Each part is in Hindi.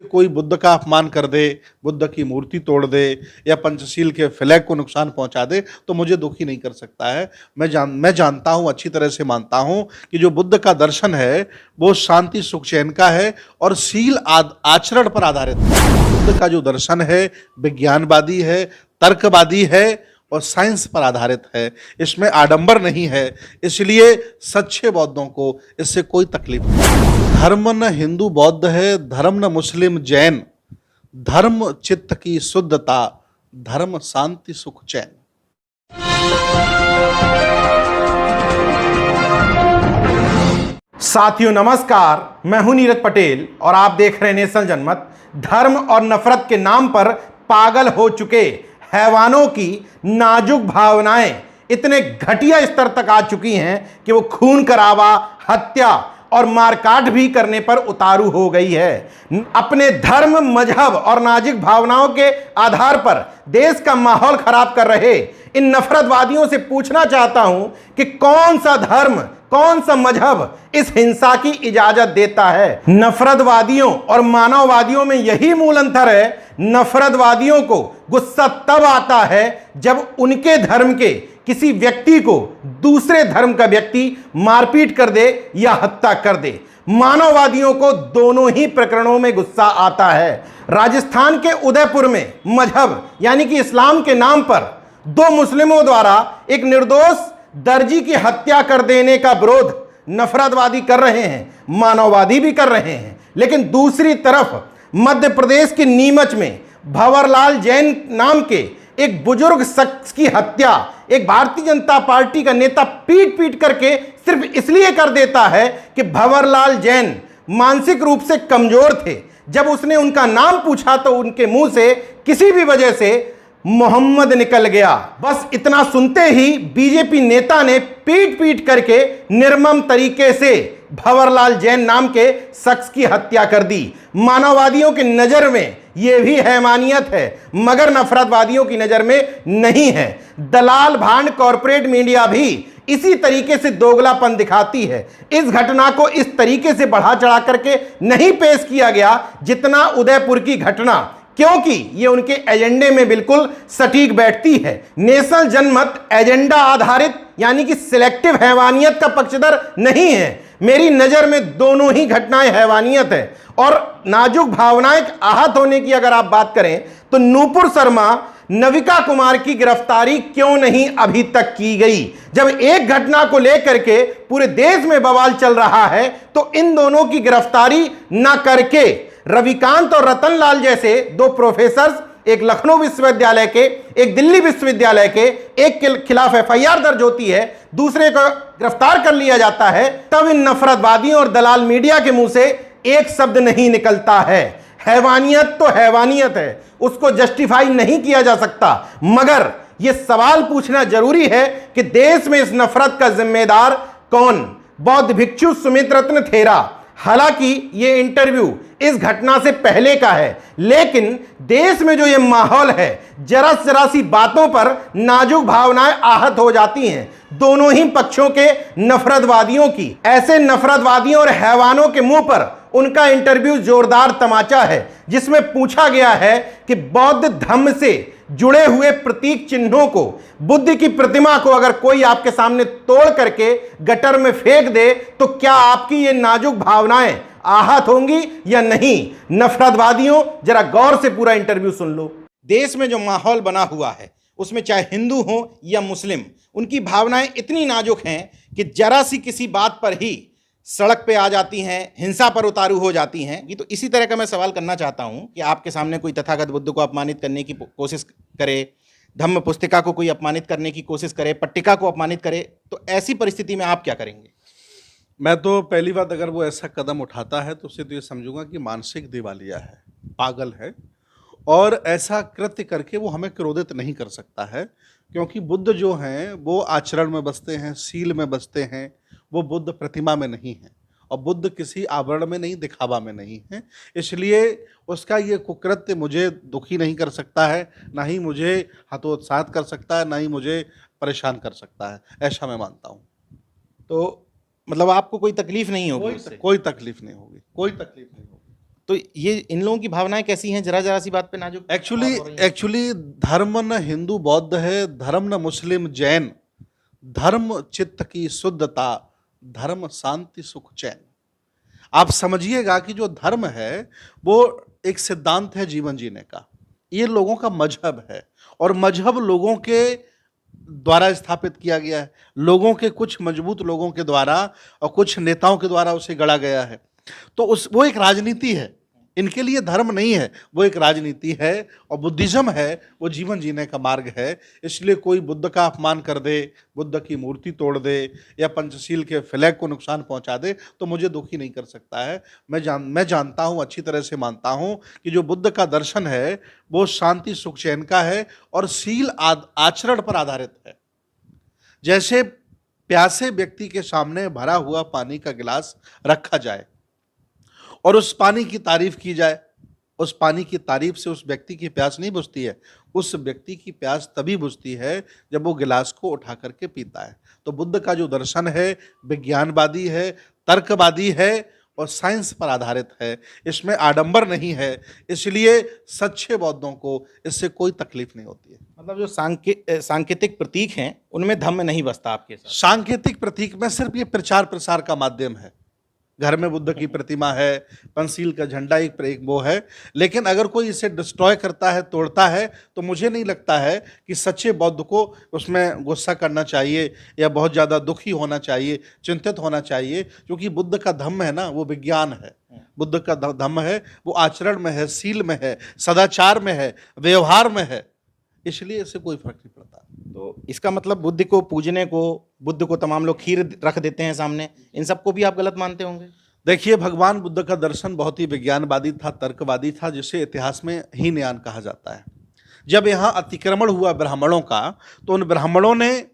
कोई बुद्ध का अपमान कर दे, बुद्ध की मूर्ति तोड़ दे या पंचशील के फ्लैग को नुकसान पहुंचा दे तो मुझे दुखी नहीं कर सकता है। मैं जानता हूं, अच्छी तरह से मानता हूं कि जो बुद्ध का दर्शन है वो शांति सुख चैन का है और शील आचरण पर आधारित है। बुद्ध का जो दर्शन है विज्ञानवादी है, तर्कवादी है और साइंस पर आधारित है, इसमें आडंबर नहीं है। इसलिए सच्चे बौद्धों को इससे कोई तकलीफ नहीं। धर्म न हिंदू बौद्ध है, धर्म न मुस्लिम जैन, धर्म चित्त की शुद्धता, धर्म शांति सुख चैन। साथियों नमस्कार, मैं हूं नीरज पटेल और आप देख रहे हैं नेशनल जनमत। धर्म और नफरत के नाम पर पागल हो चुके हैवानों की नाजुक भावनाएं इतने घटिया स्तर तक आ चुकी हैं कि वो खून खराबा, हत्या और मारकाट भी करने पर उतारू हो गई है। अपने धर्म, मजहब और नाजुक भावनाओं के आधार पर देश का माहौल खराब कर रहे इन नफरतवादियों से पूछना चाहता हूं कि कौन सा धर्म, कौन सा मजहब इस हिंसा की इजाजत देता है। नफरतवादियों और मानववादियों में यही मूल अंतर है। नफरतवादियों को गुस्सा तब आता है जब उनके धर्म के किसी व्यक्ति को दूसरे धर्म का व्यक्ति मारपीट कर दे या हत्या कर दे। मानववादियों को दोनों ही प्रकरणों में गुस्सा आता है। राजस्थान के उदयपुर में मजहब यानी कि इस्लाम के नाम पर दो मुस्लिमों द्वारा एक निर्दोष दर्जी की हत्या कर देने का विरोध नफरतवादी कर रहे हैं, मानववादी भी कर रहे हैं। लेकिन दूसरी तरफ मध्य प्रदेश के नीमच में भंवरलाल जैन नाम के एक बुजुर्ग शख्स की हत्या एक भारतीय जनता पार्टी का नेता पीट पीट करके सिर्फ इसलिए कर देता है कि भंवरलाल जैन मानसिक रूप से कमजोर थे। जब उसने उनका नाम पूछा तो उनके मुंह से किसी भी वजह से मोहम्मद निकल गया। बस इतना सुनते ही बीजेपी नेता ने पीट पीट करके निर्मम तरीके से भंवरलाल जैन नाम के शख्स की हत्या कर दी। मानववादियों की नजर में यह भी हैवानियत है, मगर नफरतवादियों की नजर में नहीं है। दलाल भांड कॉरपोरेट मीडिया भी इसी तरीके से दोगलापन दिखाती है। इस घटना को इस तरीके से बढ़ा चढ़ा करके नहीं पेश किया गया जितना उदयपुर की घटना, क्योंकि ये उनके एजेंडे में बिल्कुल सटीक बैठती है। नेशनल जनमत एजेंडा आधारित यानी कि सिलेक्टिव हैवानियत का पक्षधर नहीं है। मेरी नजर में दोनों ही घटनाएं हैवानियत है। और नाजुक भावनाएं आहत होने की अगर आप बात करें तो नूपुर शर्मा, नविका कुमार की गिरफ्तारी क्यों नहीं अभी तक की गई? जब एक घटना को लेकर के पूरे देश में बवाल चल रहा है तो इन दोनों की गिरफ्तारी ना करके रविकांत और रतनलाल जैसे दो प्रोफेसर, एक लखनऊ विश्वविद्यालय के, एक दिल्ली विश्वविद्यालय के, एक के खिलाफ एफआईआर दर्ज होती है, दूसरे को गिरफ्तार कर लिया जाता है, तब इन नफरतवादियों और दलाल मीडिया के मुंह से एक शब्द नहीं निकलता है। हैवानियत तो हैवानियत है, उसको जस्टिफाई नहीं किया जा सकता, मगर यह सवाल पूछना जरूरी है कि देश में इस नफरत का जिम्मेदार कौन? बौद्ध भिक्षु सुमित रत्न थेरा। हालांकि यह इंटरव्यू इस घटना से पहले का है, लेकिन देश में जो यह माहौल है, जरा सी बातों पर नाजुक भावनाएं आहत हो जाती हैं दोनों ही पक्षों के नफरतवादियों की। ऐसे नफरतवादियों और हैवानों के मुंह पर उनका इंटरव्यू जोरदार तमाचा है, जिसमें पूछा गया है कि बौद्ध धर्म से जुड़े हुए प्रतीक चिन्हों को, बुद्ध की प्रतिमा को अगर कोई आपके सामने तोड़ करके गटर में फेंक दे तो क्या आपकी ये नाजुक भावनाएं आहत होंगी या नहीं? नफरतवादियों, जरा गौर से पूरा इंटरव्यू सुन लो। देश में जो माहौल बना हुआ है उसमें चाहे हिंदू हो या मुस्लिम, उनकी भावनाएं इतनी नाजुक हैं कि जरा सी किसी बात पर ही सड़क पे आ जाती हैं, हिंसा पर उतारू हो जाती हैं। ये तो इसी तरह का मैं सवाल करना चाहता हूं कि आपके सामने कोई तथागत बुद्ध को अपमानित करने की कोशिश करे, धम्म पुस्तिका को कोई अपमानित करने की कोशिश करे, पट्टिका को अपमानित करे, तो ऐसी परिस्थिति में आप क्या करेंगे? मैं तो पहली बात, अगर वो ऐसा कदम उठाता है तो उससे तो ये समझूंगा कि मानसिक दिवालिया है, पागल है, और ऐसा कृत्य करके वो हमें क्रोधित नहीं कर सकता है। क्योंकि बुद्ध जो हैं वो आचरण में बसते हैं, शील में बसते हैं, वो बुद्ध प्रतिमा में नहीं है और बुद्ध किसी आवरण में नहीं, दिखावा में नहीं है। इसलिए उसका ये कुकृत्य मुझे दुखी नहीं कर सकता है, ना ही मुझे हतोत्साहित कर सकता है, ना ही मुझे परेशान कर सकता है, ऐसा मैं मानता हूँ। तो मतलब आपको कोई तकलीफ नहीं होगी? कोई तकलीफ नहीं होगी, कोई तकलीफ नहीं होगी। तो ये इन लोगों की भावनाएं कैसी हैं, जरा जरा सी बात पे नाजुक एक्चुअली बात हो रही है। एक्चुअली धर्म न हिंदू बौद्ध है, धर्म न मुस्लिम जैन, धर्म चित्त की शुद्धता, धर्म शांति सुख चैन। आप समझिएगा कि जो धर्म है वो एक सिद्धांत है जीवन जीने का, ये लोगों का मजहब है और मजहब लोगों के द्वारा स्थापित किया गया है, लोगों के कुछ मजबूत लोगों के द्वारा और कुछ नेताओं के द्वारा उसे गढ़ा गया है। तो वो एक राजनीति है, इनके लिए धर्म नहीं है, वो एक राजनीति है और बुद्धिज्म है, वो जीवन जीने का मार्ग है। इसलिए कोई बुद्ध का अपमान कर दे, बुद्ध की मूर्ति तोड़ दे या पंचशील के फ्लैग को नुकसान पहुंचा दे तो मुझे दुखी नहीं कर सकता है। मैं जानता हूं, अच्छी तरह से मानता हूं कि जो बुद्ध का दर्शन है वो शांति सुख चैन का है और शील आचरण पर आधारित है। जैसे प्यासे व्यक्ति के सामने भरा हुआ पानी का गिलास रखा जाए और उस पानी की तारीफ की जाए, उस पानी की तारीफ से उस व्यक्ति की प्यास नहीं बुझती है, उस व्यक्ति की प्यास तभी बुझती है जब वो गिलास को उठा करके पीता है। तो बुद्ध का जो दर्शन है विज्ञानवादी है, तर्कवादी है और साइंस पर आधारित है, इसमें आडंबर नहीं है, इसलिए सच्चे बौद्धों को इससे कोई तकलीफ नहीं होती है। मतलब जो सांकेतिक प्रतीक हैं उनमें धम्म नहीं बसता आपके साथ। सांकेतिक प्रतीक में सिर्फ ये प्रचार प्रसार का माध्यम है। घर में बुद्ध की प्रतिमा है, पंचशील का झंडा एक वो है, लेकिन अगर कोई इसे डिस्ट्रॉय करता है, तोड़ता है, तो मुझे नहीं लगता है कि सच्चे बौद्ध को उसमें गुस्सा करना चाहिए या बहुत ज़्यादा दुखी होना चाहिए, चिंतित होना चाहिए, क्योंकि बुद्ध का धम्म है ना, वो विज्ञान है। बुद्ध का धम्म है वो आचरण में है, सील में है, सदाचार में है, व्यवहार में है, इसलिए इससे कोई फर्क नहीं पड़ता। तो इसका मतलब बुद्ध को पूजने को, बुद्ध को तमाम लोग खीर रख देते हैं सामने, इन सबको भी आप गलत मानते होंगे? देखिए, भगवान बुद्ध का दर्शन बहुत ही विज्ञानवादी था, तर्कवादी था, जिसे इतिहास में हीनयान कहा जाता है। जब यहाँ अतिक्रमण हुआ ब्राह्मणों का, तो उन ब्राह्मणों ने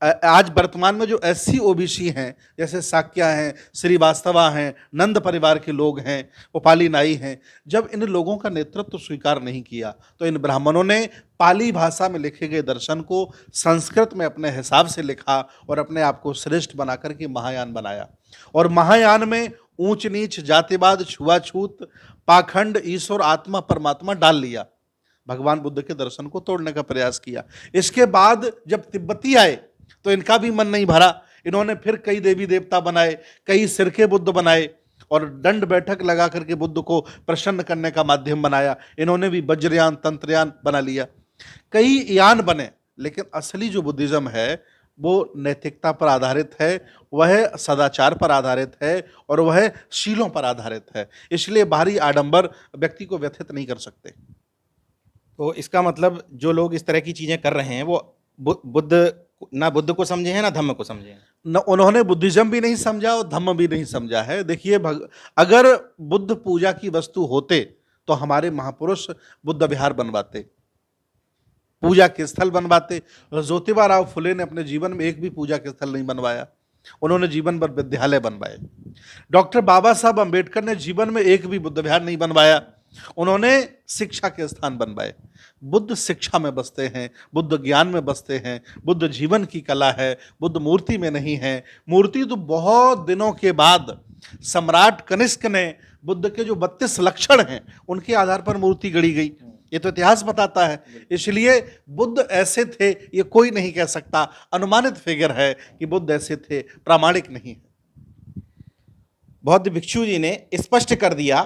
आज वर्तमान में जो एससी ओबीसी हैं, जैसे साक्या हैं, श्रीवास्तवा हैं, नंद परिवार के लोग हैं, उपाली नाई हैं, जब इन लोगों का नेतृत्व स्वीकार नहीं किया तो इन ब्राह्मणों ने पाली भाषा में लिखे गए दर्शन को संस्कृत में अपने हिसाब से लिखा और अपने आप को श्रेष्ठ बना करके महायान बनाया। और महायान में ऊंच नीच, जातिवाद, छुआछूत, पाखंड, ईश्वर, आत्मा, परमात्मा डाल लिया। भगवान बुद्ध के दर्शन को तोड़ने का प्रयास किया। इसके बाद जब तिब्बती आए तो इनका भी मन नहीं भरा, इन्होंने फिर कई देवी देवता बनाए, कई सिरके बुद्ध बनाए और दंड बैठक लगा करके बुद्ध को प्रसन्न करने का माध्यम बनाया। इन्होंने भी वज्रयान, तंत्रयान बना लिया, कई यान बने, लेकिन असली जो बुद्धिज्म है वो नैतिकता पर आधारित है, वह सदाचार पर आधारित है और वह शीलों पर आधारित है। इसलिए बाहरी आडंबर व्यक्ति को व्यथित नहीं कर सकते। तो इसका मतलब जो लोग इस तरह की चीजें कर रहे हैं वो बुद्ध को समझे हैं ना धम्म को समझे हैं। न उन्होंने बुद्धिज्म भी नहीं समझा और धम्म भी नहीं समझा है। देखिए, अगर बुद्ध पूजा की वस्तु होते तो हमारे महापुरुष बुद्ध विहार बनवाते, पूजा के स्थल बनवाते। ज्योतिबा राव फुले ने अपने जीवन में एक भी पूजा के स्थल नहीं बनवाया, उन्होंने जीवन भर विद्यालय बनवाए। डॉक्टर बाबा साहब अंबेडकर ने जीवन में एक भी बुद्ध विहार नहीं बनवाया, उन्होंने शिक्षा के स्थान बनवाए। बुद्ध शिक्षा में बसते हैं, बुद्ध ज्ञान में बसते हैं, बुद्ध जीवन की कला है, बुद्ध मूर्ति में नहीं है। मूर्ति तो बहुत दिनों के बाद सम्राट कनिष्क ने बुद्ध के जो 32 लक्षण हैं उनके आधार पर मूर्ति गढ़ी गई, ये तो इतिहास बताता है। इसलिए बुद्ध ऐसे थे ये कोई नहीं कह सकता, अनुमानित फिगर है कि बुद्ध ऐसे थे, प्रामाणिक नहीं है। बौद्ध भिक्षु जी ने स्पष्ट कर दिया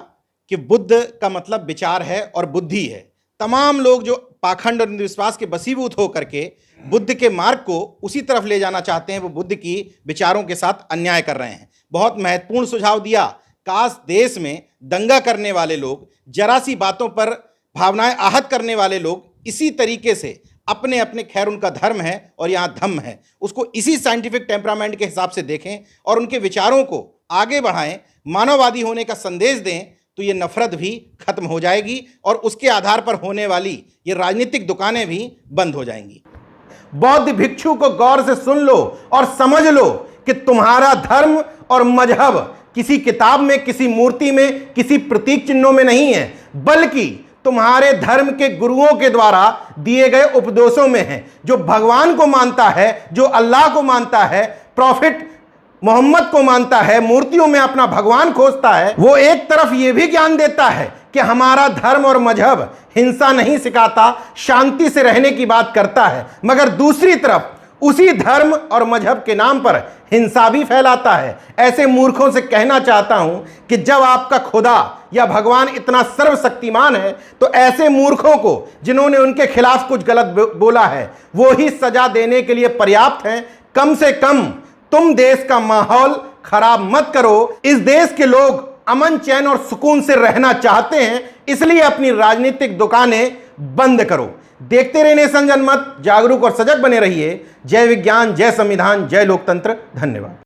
कि बुद्ध का मतलब विचार है और बुद्धि है। तमाम लोग जो पाखंड और अंधविश्वास के बसीभूत होकर के बुद्ध के मार्ग को उसी तरफ ले जाना चाहते हैं, वो बुद्ध की विचारों के साथ अन्याय कर रहे हैं। बहुत महत्वपूर्ण सुझाव दिया, काश देश में दंगा करने वाले लोग, जरा सी बातों पर भावनाएं आहत करने वाले लोग इसी तरीके से अपने अपने, खैर उनका धर्म है और यहाँ धम्म है, उसको इसी साइंटिफिक टेम्परामेंट के हिसाब से देखें और उनके विचारों को आगे बढ़ाएं, मानववादी होने का संदेश दें, तो ये नफरत भी खत्म हो जाएगी और उसके आधार पर होने वाली ये राजनीतिक दुकानें भी बंद हो जाएंगी। बौद्ध भिक्षु को गौर से सुन लो और समझ लो कि तुम्हारा धर्म और मजहब किसी किताब में, किसी मूर्ति में, किसी प्रतीक चिन्हों में नहीं है, बल्कि तुम्हारे धर्म के गुरुओं के द्वारा दिए गए उपदेशों में है। जो भगवान को मानता है, जो अल्लाह को मानता है, प्रॉफिट मोहम्मद को मानता है, मूर्तियों में अपना भगवान खोजता है, वो एक तरफ ये भी ज्ञान देता है कि हमारा धर्म और मजहब हिंसा नहीं सिखाता, शांति से रहने की बात करता है, मगर दूसरी तरफ उसी धर्म और मजहब के नाम पर हिंसा भी फैलाता है। ऐसे मूर्खों से कहना चाहता हूं कि जब आपका खुदा या भगवान इतना सर्वशक्तिमान है तो ऐसे मूर्खों को जिन्होंने उनके खिलाफ कुछ गलत बोला है वो ही सजा देने के लिए पर्याप्त हैं। कम से कम तुम देश का माहौल खराब मत करो। इस देश के लोग अमन, चैन और सुकून से रहना चाहते हैं, इसलिए अपनी राजनीतिक दुकानें बंद करो। देखते रहिए नेशन जनमत, जागरूक और सजग बने रहिए। जय विज्ञान, जय संविधान, जय लोकतंत्र। धन्यवाद।